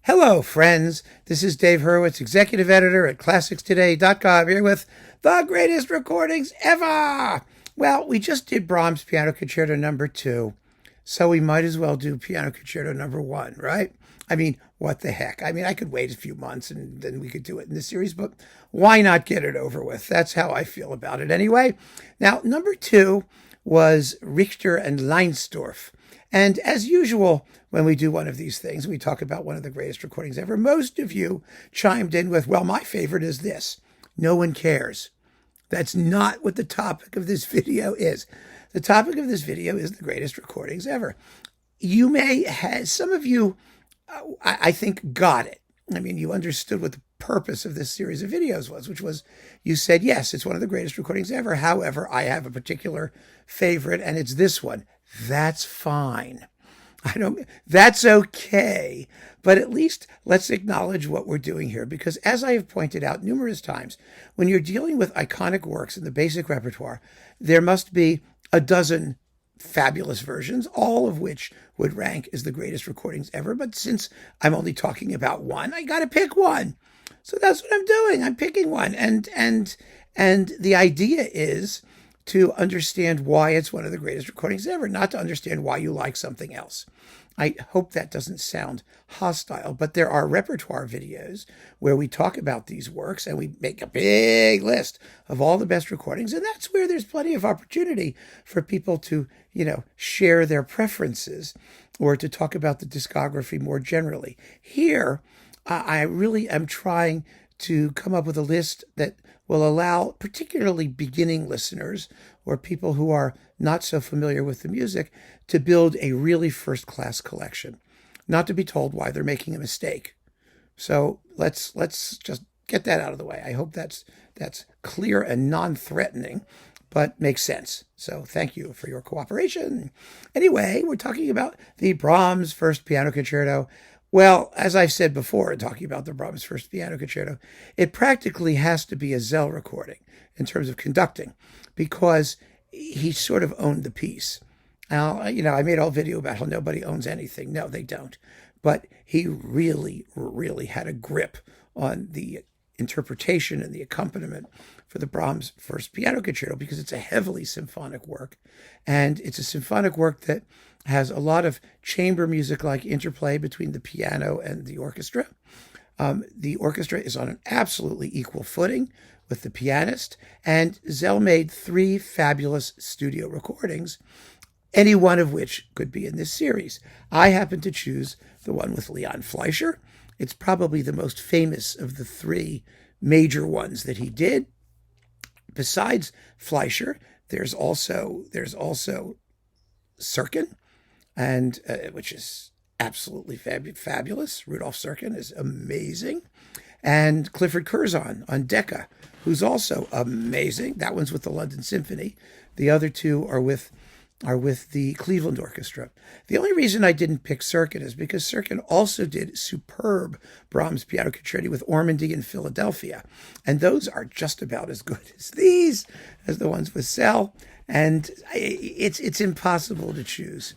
Hello, friends. This is Dave Hurwitz, executive editor at ClassicsToday.com, here with the greatest recordings ever. Well, we just did Brahms Piano Concerto number 2, so we might as well do Piano Concerto number 1, right? I mean, what the heck? I mean, I could wait a few months and then we could do it in this series, but why not get it over with? That's how I feel about it anyway. Now, number 2 was Richter and Leinsdorf. And as usual, when we do one of these things, we talk about one of the greatest recordings ever. Most of you chimed in with, well, my favorite is this. No one cares. That's not what the topic of this video is. The topic of this video is the greatest recordings ever. You may have, some of you, I think, got it. I mean, you understood what the purpose of this series of videos was, which was you said, yes, it's one of the greatest recordings ever. However, I have a particular favorite, and it's this one. That's fine. That's okay. But at least let's acknowledge what we're doing here, because as I have pointed out numerous times, when you're dealing with iconic works in the basic repertoire, there must be a dozen fabulous versions, all of which would rank as the greatest recordings ever. But since I'm only talking about one, I got to pick one. So that's what I'm doing. I'm picking one. And the idea is to understand why it's one of the greatest recordings ever, not to understand why you like something else. I hope that doesn't sound hostile, but there are repertoire videos where we talk about these works and we make a big list of all the best recordings. And that's where there's plenty of opportunity for people to, share their preferences or to talk about the discography more generally. Here, I really am trying to come up with a list that will allow particularly beginning listeners or people who are not so familiar with the music to build a really first-class collection, not to be told why they're making a mistake. So let's just get that out of the way. I hope that's clear and non-threatening, but makes sense. So thank you for your cooperation. Anyway, we're talking about the Brahms First Piano Concerto. Well, as I've said before, talking about the Brahms First Piano Concerto, it practically has to be a Szell recording in terms of conducting, because he sort of owned the piece. Now, I made a whole video about how nobody owns anything. No, they don't. But he really, really had a grip on the interpretation and the accompaniment for the Brahms First Piano Concerto, because it's a heavily symphonic work. And it's a symphonic work that has a lot of chamber music-like interplay between the piano and the orchestra. The orchestra is on an absolutely equal footing with the pianist, and Szell made 3 fabulous studio recordings, any one of which could be in this series. I happen to choose the one with Leon Fleisher. It's probably the most famous of the 3 major ones that he did. Besides Fleischer, there's also Serkin, and which is absolutely fabulous. Rudolf Serkin is amazing. And Clifford Curzon on Decca, who's also amazing. That one's with the London Symphony. The other 2 are with the Cleveland Orchestra. The only reason I didn't pick Serkin is because Serkin also did superb Brahms Piano Concerti with Ormandy in Philadelphia. And those are just about as good as the ones with Szell. And it's impossible to choose.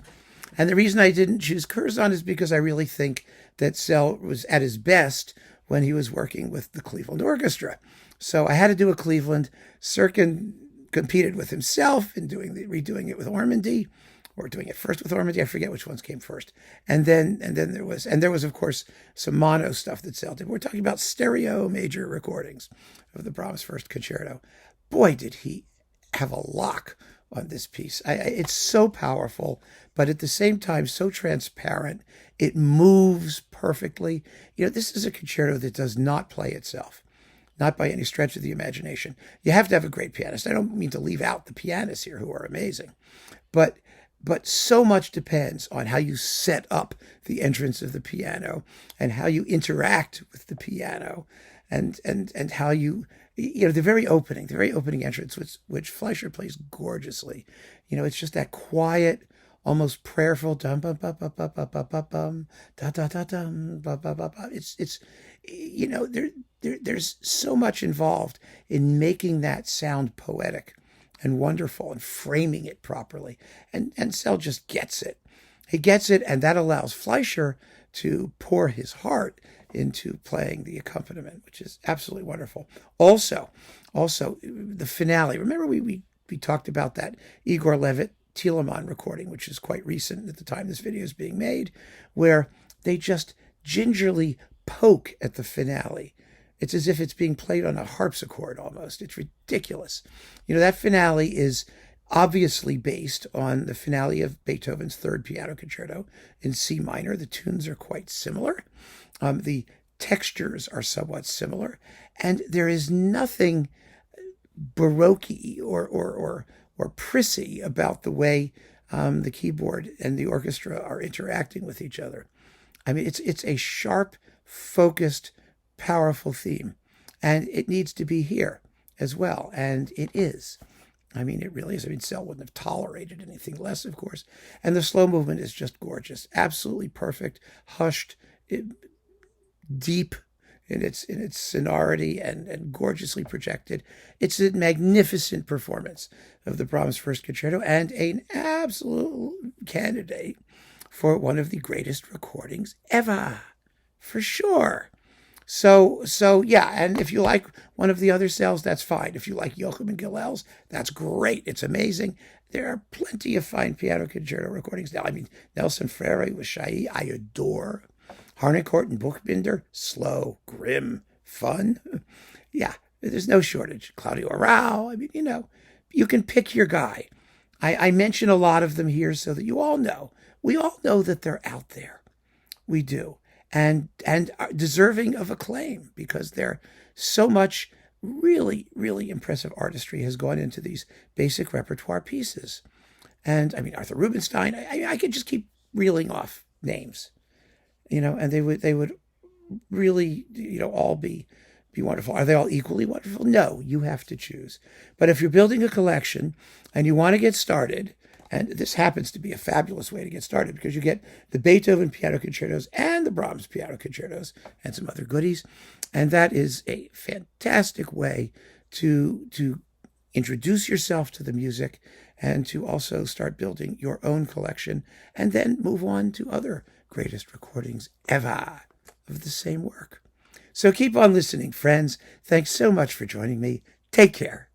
And the reason I didn't choose Curzon is because I really think that Szell was at his best when he was working with the Cleveland Orchestra. So I had to do a Cleveland. Serkin competed with himself in redoing it with Ormandy, or doing it first with Ormandy. I forget which ones came first. And then there was of course some mono stuff that Szell did. We're talking about stereo major recordings of the Brahms First Concerto. Boy, did he have a lock on this piece. It's so powerful, but at the same time so transparent. It moves perfectly. This is a concerto that does not play itself. Not by any stretch of the imagination. You have to have a great pianist. I don't mean to leave out the pianists here, who are amazing. But so much depends on how you set up the entrance of the piano and how you interact with the piano and how you, the very opening entrance, which Fleischer plays gorgeously. It's just that quiet, almost prayerful dum bum bum bum bum bum bum bum bum da da da dum bum bum bum bum. It's there's so much involved in making that sound poetic and wonderful and framing it properly. And Szell just gets it. He gets it, and that allows Fleisher to pour his heart into playing the accompaniment, which is absolutely wonderful. Also, the finale. Remember we talked about that Igor Levit Telemann recording, which is quite recent at the time this video is being made, where they just gingerly poke at the finale. It's as if it's being played on a harpsichord almost. It's ridiculous. That finale is obviously based on the finale of Beethoven's Third Piano Concerto in C minor. The tunes are quite similar. The textures are somewhat similar. And there is nothing baroque or prissy about the way the keyboard and the orchestra are interacting with each other. I mean, it's a sharp, focused, powerful theme, and it needs to be here as well, and it is. I mean, it really is. I mean, Szell wouldn't have tolerated anything less, of course. And the slow movement is just gorgeous, absolutely perfect, hushed, deep in its sonority, and gorgeously projected. It's a magnificent performance of the Brahms First Concerto, and an absolute candidate for one of the greatest recordings ever, for sure. So yeah, and if you like one of the other Szells, that's fine. If you like Joachim and Gilels, that's great. It's amazing. There are plenty of fine piano concerto recordings now. I mean, Nelson Freire with Chailly, I adore. Harnoncourt and Buchbinder, slow, grim, fun. Yeah, there's no shortage. Claudio Arrau, I mean, you can pick your guy. I mention a lot of them here so that you all know. We all know that they're out there. We do. And are deserving of acclaim because they're so much really, really impressive artistry has gone into these basic repertoire pieces. And I mean, Arthur Rubinstein, I could just keep reeling off names, and they would really, all be wonderful. Are they all equally wonderful? No, you have to choose. But if you're building a collection and you want to get started, and this happens to be a fabulous way to get started because you get the Beethoven piano concertos and the Brahms piano concertos and some other goodies. And that is a fantastic way to introduce yourself to the music and to also start building your own collection and then move on to other greatest recordings ever of the same work. So keep on listening, friends. Thanks so much for joining me. Take care.